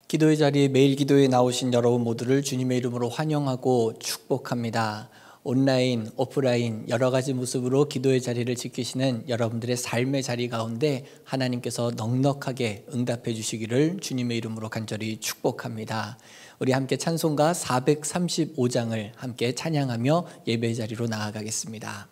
기도의 자리에 매일 기도에 나오신 여러분 모두를 주님의 이름으로 환영하고 축복합니다. 온라인, 오프라인 여러 가지 모습으로 기도의 자리를 지키시는 여러분들의 삶의 자리 가운데 하나님께서 넉넉하게 응답해 주시기를 주님의 이름으로 간절히 축복합니다. 우리 함께 찬송가 435장을 함께 찬양하며 예배의 자리로 나아가겠습니다.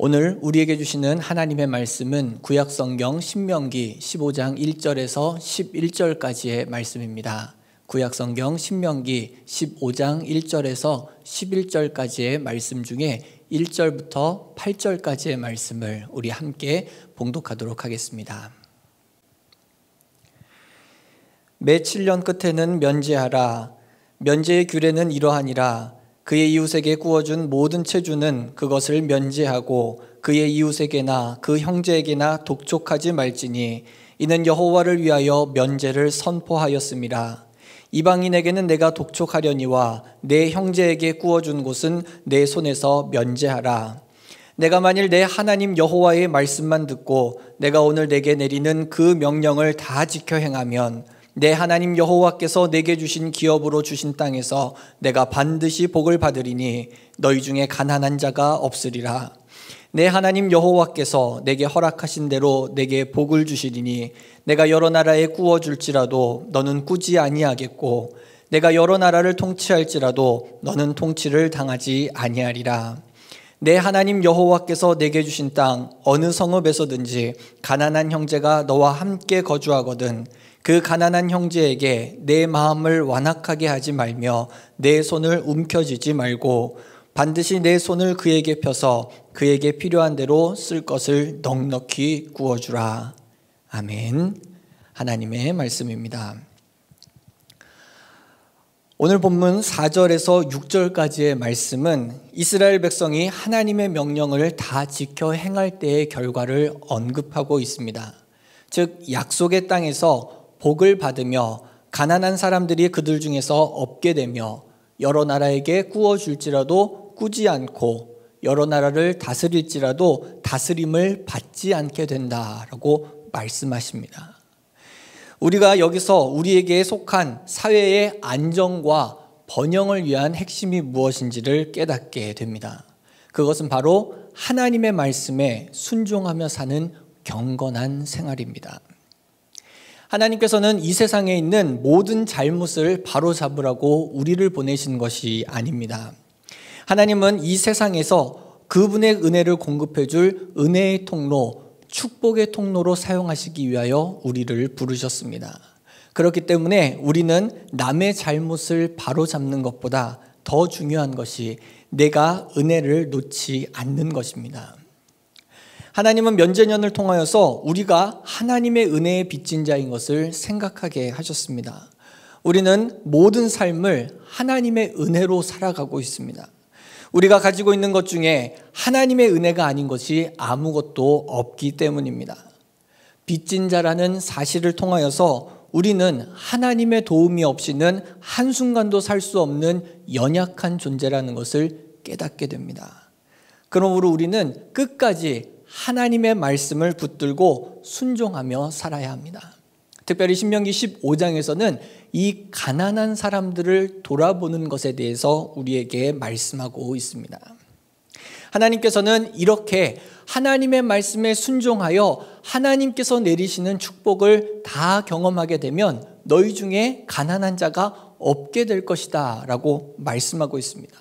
오늘 우리에게 주시는 하나님의 말씀은 구약성경 신명기 15장 1절에서 11절까지의 말씀입니다. 구약성경 신명기 15장 1절에서 11절까지의 말씀 중에 1절부터 8절까지의 말씀을 우리 함께 봉독하도록 하겠습니다. 매 7년 끝에는 면제하라. 면제의 규례는 이러하니라. 그의 이웃에게 구워준 모든 체주는 그것을 면제하고 그의 이웃에게나 그 형제에게나 독촉하지 말지니 이는 여호와를 위하여 면제를 선포하였음이라. 이방인에게는 내가 독촉하려니와 내 형제에게 구워준 곳은 내 손에서 면제하라. 내가 만일 내 하나님 여호와의 말씀만 듣고 내가 오늘 내게 내리는 그 명령을 다 지켜 행하면 내 하나님 여호와께서 내게 주신 기업으로 주신 땅에서 내가 반드시 복을 받으리니 너희 중에 가난한 자가 없으리라. 내 하나님 여호와께서 내게 허락하신 대로 내게 복을 주시리니 내가 여러 나라에 구워줄지라도 너는 꾸지 아니하겠고 내가 여러 나라를 통치할지라도 너는 통치를 당하지 아니하리라. 내 하나님 여호와께서 내게 주신 땅 어느 성읍에서든지 가난한 형제가 너와 함께 거주하거든 그 가난한 형제에게 내 마음을 완악하게 하지 말며 내 손을 움켜쥐지 말고 반드시 내 손을 그에게 펴서 그에게 필요한 대로 쓸 것을 넉넉히 구워주라. 아멘. 하나님의 말씀입니다. 오늘 본문 4절에서 6절까지의 말씀은 이스라엘 백성이 하나님의 명령을 다 지켜 행할 때의 결과를 언급하고 있습니다. 즉 약속의 땅에서 복을 받으며 가난한 사람들이 그들 중에서 없게 되며 여러 나라에게 구워줄지라도 꾸지 않고 여러 나라를 다스릴지라도 다스림을 받지 않게 된다라고 말씀하십니다. 우리가 여기서 우리에게 속한 사회의 안정과 번영을 위한 핵심이 무엇인지를 깨닫게 됩니다. 그것은 바로 하나님의 말씀에 순종하며 사는 경건한 생활입니다. 하나님께서는 이 세상에 있는 모든 잘못을 바로잡으라고 우리를 보내신 것이 아닙니다. 하나님은 이 세상에서 그분의 은혜를 공급해 줄 은혜의 통로, 축복의 통로로 사용하시기 위하여 우리를 부르셨습니다. 그렇기 때문에 우리는 남의 잘못을 바로잡는 것보다 더 중요한 것이 내가 은혜를 놓지 않는 것입니다. 하나님은 면제년을 통하여서 우리가 하나님의 은혜에 빚진 자인 것을 생각하게 하셨습니다. 우리는 모든 삶을 하나님의 은혜로 살아가고 있습니다. 우리가 가지고 있는 것 중에 하나님의 은혜가 아닌 것이 아무것도 없기 때문입니다. 빚진 자라는 사실을 통하여서 우리는 하나님의 도움이 없이는 한순간도 살 수 없는 연약한 존재라는 것을 깨닫게 됩니다. 그러므로 우리는 끝까지 하나님의 말씀을 붙들고 순종하며 살아야 합니다. 특별히 신명기 15장에서는 이 가난한 사람들을 돌아보는 것에 대해서 우리에게 말씀하고 있습니다. 하나님께서는 이렇게 하나님의 말씀에 순종하여 하나님께서 내리시는 축복을 다 경험하게 되면 너희 중에 가난한 자가 없게 될 것이다 라고 말씀하고 있습니다.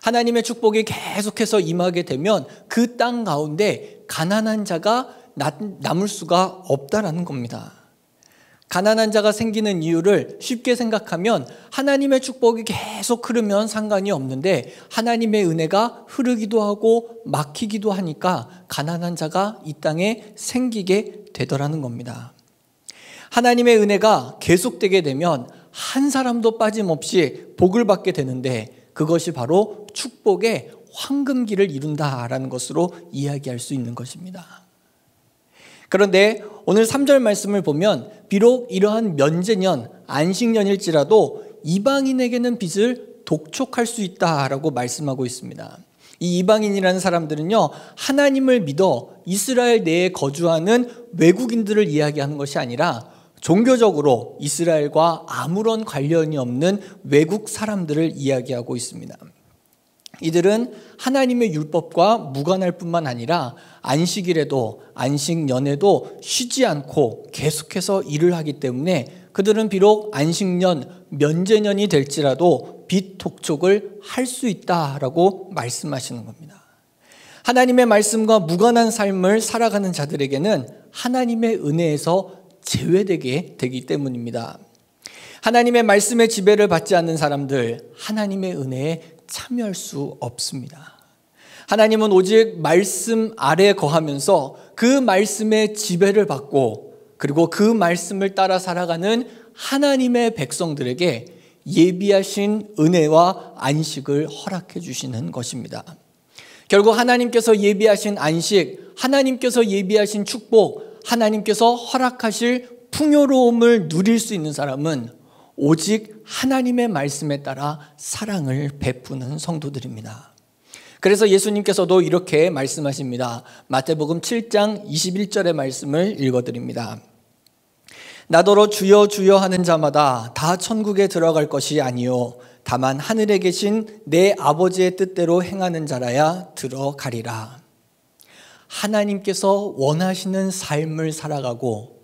하나님의 축복이 계속해서 임하게 되면 그 땅 가운데 가난한 자가 남을 수가 없다라는 겁니다. 가난한 자가 생기는 이유를 쉽게 생각하면 하나님의 축복이 계속 흐르면 상관이 없는데 하나님의 은혜가 흐르기도 하고 막히기도 하니까 가난한 자가 이 땅에 생기게 되더라는 겁니다. 하나님의 은혜가 계속되게 되면 한 사람도 빠짐없이 복을 받게 되는데 그것이 바로 축복의 황금기를 이룬다라는 것으로 이야기할 수 있는 것입니다. 그런데 오늘 3절 말씀을 보면 비록 이러한 면제년, 안식년일지라도 이방인에게는 빚을 독촉할 수 있다라고 말씀하고 있습니다. 이 이방인이라는 사람들은요, 하나님을 믿어 이스라엘 내에 거주하는 외국인들을 이야기하는 것이 아니라 종교적으로 이스라엘과 아무런 관련이 없는 외국 사람들을 이야기하고 있습니다. 이들은 하나님의 율법과 무관할 뿐만 아니라 안식일에도 안식년에도 쉬지 않고 계속해서 일을 하기 때문에 그들은 비록 안식년, 면제년이 될지라도 빚 독촉을 할 수 있다라고 말씀하시는 겁니다. 하나님의 말씀과 무관한 삶을 살아가는 자들에게는 하나님의 은혜에서 제외되게 되기 때문입니다. 하나님의 말씀의 지배를 받지 않는 사람들, 하나님의 은혜에 참여할 수 없습니다. 하나님은 오직 말씀 아래 거하면서 그 말씀의 지배를 받고 그리고 그 말씀을 따라 살아가는 하나님의 백성들에게 예비하신 은혜와 안식을 허락해 주시는 것입니다. 결국 하나님께서 예비하신 안식, 하나님께서 예비하신 축복, 하나님께서 허락하실 풍요로움을 누릴 수 있는 사람은 오직 하나님의 말씀에 따라 사랑을 베푸는 성도들입니다. 그래서 예수님께서도 이렇게 말씀하십니다. 마태복음 7장 21절의 말씀을 읽어드립니다. 나더러 주여 주여 하는 자마다 다 천국에 들어갈 것이 아니요 다만 하늘에 계신 내 아버지의 뜻대로 행하는 자라야 들어가리라. 하나님께서 원하시는 삶을 살아가고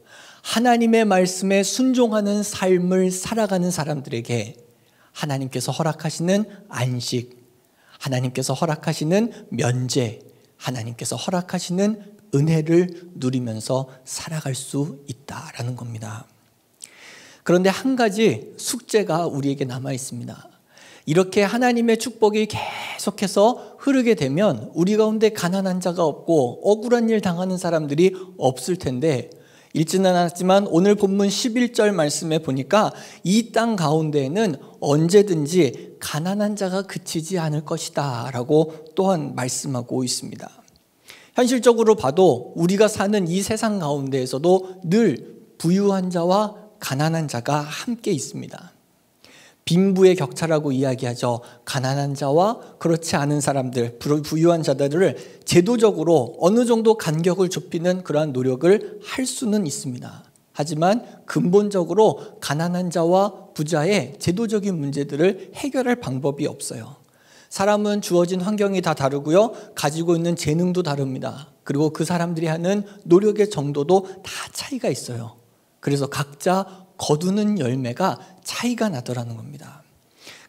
하나님의 말씀에 순종하는 삶을 살아가는 사람들에게 하나님께서 허락하시는 안식, 하나님께서 허락하시는 면제, 하나님께서 허락하시는 은혜를 누리면서 살아갈 수 있다라는 겁니다. 그런데 한 가지 숙제가 우리에게 남아 있습니다. 이렇게 하나님의 축복이 계속해서 흐르게 되면 우리 가운데 가난한 자가 없고 억울한 일 당하는 사람들이 없을 텐데 읽지는 않았지만 오늘 본문 11절 말씀에 보니까 이 땅 가운데에는 언제든지 가난한 자가 그치지 않을 것이다 라고 또한 말씀하고 있습니다. 현실적으로 봐도 우리가 사는 이 세상 가운데에서도 늘 부유한 자와 가난한 자가 함께 있습니다. 빈부의 격차라고 이야기하죠. 가난한 자와 그렇지 않은 사람들, 부유한 자들을 제도적으로 어느 정도 간격을 좁히는 그러한 노력을 할 수는 있습니다. 하지만 근본적으로 가난한 자와 부자의 제도적인 문제들을 해결할 방법이 없어요. 사람은 주어진 환경이 다 다르고요. 가지고 있는 재능도 다릅니다. 그리고 그 사람들이 하는 노력의 정도도 다 차이가 있어요. 그래서 각자 거두는 열매가 차이가 나더라는 겁니다.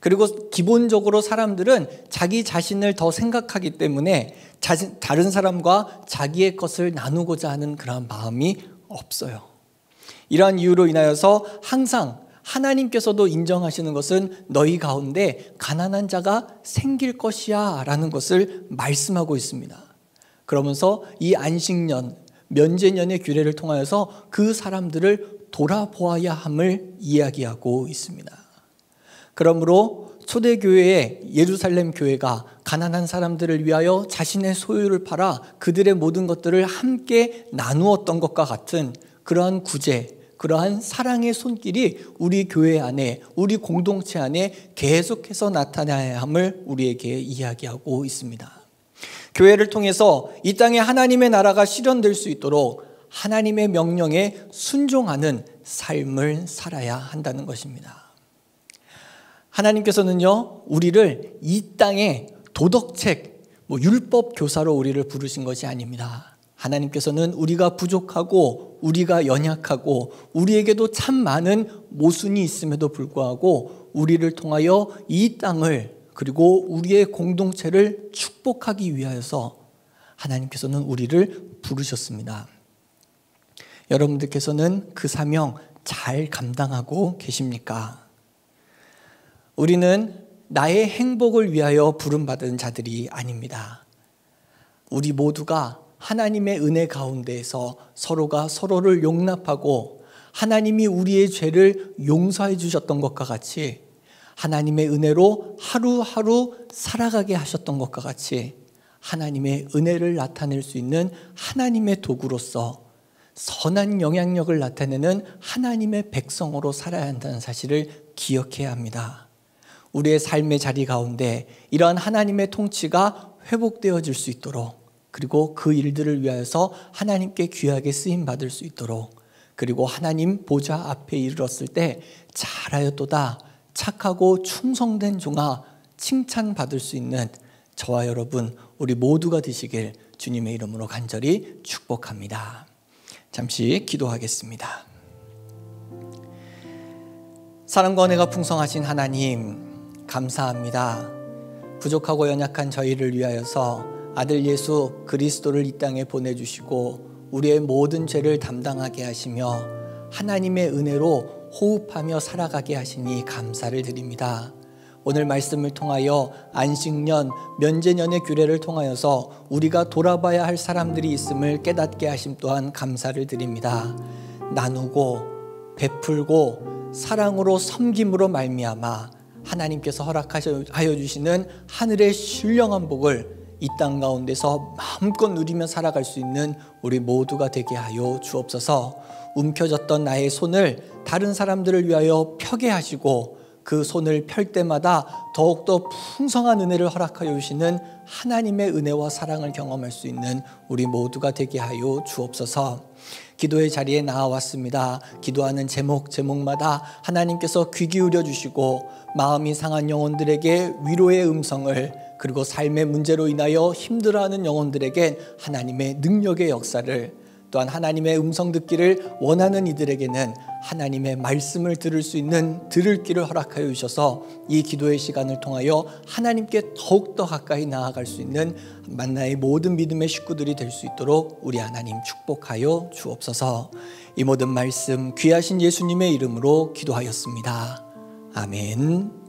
그리고 기본적으로 사람들은 자기 자신을 더 생각하기 때문에 다른 사람과 자기의 것을 나누고자 하는 그런 마음이 없어요. 이러한 이유로 인하여서 항상 하나님께서도 인정하시는 것은 너희 가운데 가난한 자가 생길 것이야 라는 것을 말씀하고 있습니다. 그러면서 이 안식년, 면제년의 규례를 통하여서 그 사람들을 돌아보아야 함을 이야기하고 있습니다. 그러므로 초대교회의 예루살렘 교회가 가난한 사람들을 위하여 자신의 소유를 팔아 그들의 모든 것들을 함께 나누었던 것과 같은 그러한 구제, 그러한 사랑의 손길이 우리 교회 안에, 우리 공동체 안에 계속해서 나타나야 함을 우리에게 이야기하고 있습니다. 교회를 통해서 이 땅에 하나님의 나라가 실현될 수 있도록 하나님의 명령에 순종하는 삶을 살아야 한다는 것입니다. 하나님께서는요, 우리를 이 땅에 도덕책, 율법 교사로 우리를 부르신 것이 아닙니다. 하나님께서는 우리가 부족하고 우리가 연약하고 우리에게도 참 많은 모순이 있음에도 불구하고 우리를 통하여 이 땅을 그리고 우리의 공동체를 축복하기 위하여서 하나님께서는 우리를 부르셨습니다. 여러분들께서는 그 사명 잘 감당하고 계십니까? 우리는 나의 행복을 위하여 부름받은 자들이 아닙니다. 우리 모두가 하나님의 은혜 가운데에서 서로가 서로를 용납하고 하나님이 우리의 죄를 용서해 주셨던 것과 같이 하나님의 은혜로 하루하루 살아가게 하셨던 것과 같이 하나님의 은혜를 나타낼 수 있는 하나님의 도구로서 선한 영향력을 나타내는 하나님의 백성으로 살아야 한다는 사실을 기억해야 합니다. 우리의 삶의 자리 가운데 이러한 하나님의 통치가 회복되어질 수 있도록 그리고 그 일들을 위하여서 하나님께 귀하게 쓰임받을 수 있도록 그리고 하나님 보좌 앞에 이르렀을 때 잘하였도다 착하고 충성된 종아 칭찬받을 수 있는 저와 여러분 우리 모두가 되시길 주님의 이름으로 간절히 축복합니다. 잠시 기도하겠습니다. 사랑과 은혜가 풍성하신 하나님 감사합니다. 부족하고 연약한 저희를 위하여서 아들 예수 그리스도를 이 땅에 보내주시고 우리의 모든 죄를 담당하게 하시며 하나님의 은혜로 호흡하며 살아가게 하시니 감사를 드립니다. 오늘 말씀을 통하여 안식년, 면제년의 규례를 통하여서 우리가 돌아봐야 할 사람들이 있음을 깨닫게 하심 또한 감사를 드립니다. 나누고 베풀고 사랑으로 섬김으로 말미암아 하나님께서 허락하여 주시는 하늘의 신령한 복을 이 땅 가운데서 마음껏 누리며 살아갈 수 있는 우리 모두가 되게 하여 주옵소서. 움켜졌던 나의 손을 다른 사람들을 위하여 펴게 하시고 그 손을 펼 때마다 더욱더 풍성한 은혜를 허락하여 주시는 하나님의 은혜와 사랑을 경험할 수 있는 우리 모두가 되게 하여 주옵소서. 기도의 자리에 나와왔습니다. 기도하는 제목마다 하나님께서 귀 기울여 주시고 마음이 상한 영혼들에게 위로의 음성을 그리고 삶의 문제로 인하여 힘들어하는 영혼들에게 하나님의 능력의 역사를 또한 하나님의 음성 듣기를 원하는 이들에게는 하나님의 말씀을 들을 수 있는 들을 길을 허락하여 주셔서 이 기도의 시간을 통하여 하나님께 더욱더 가까이 나아갈 수 있는 만나의 모든 믿음의 식구들이 될 수 있도록 우리 하나님 축복하여 주옵소서. 이 모든 말씀 귀하신 예수님의 이름으로 기도하였습니다. 아멘.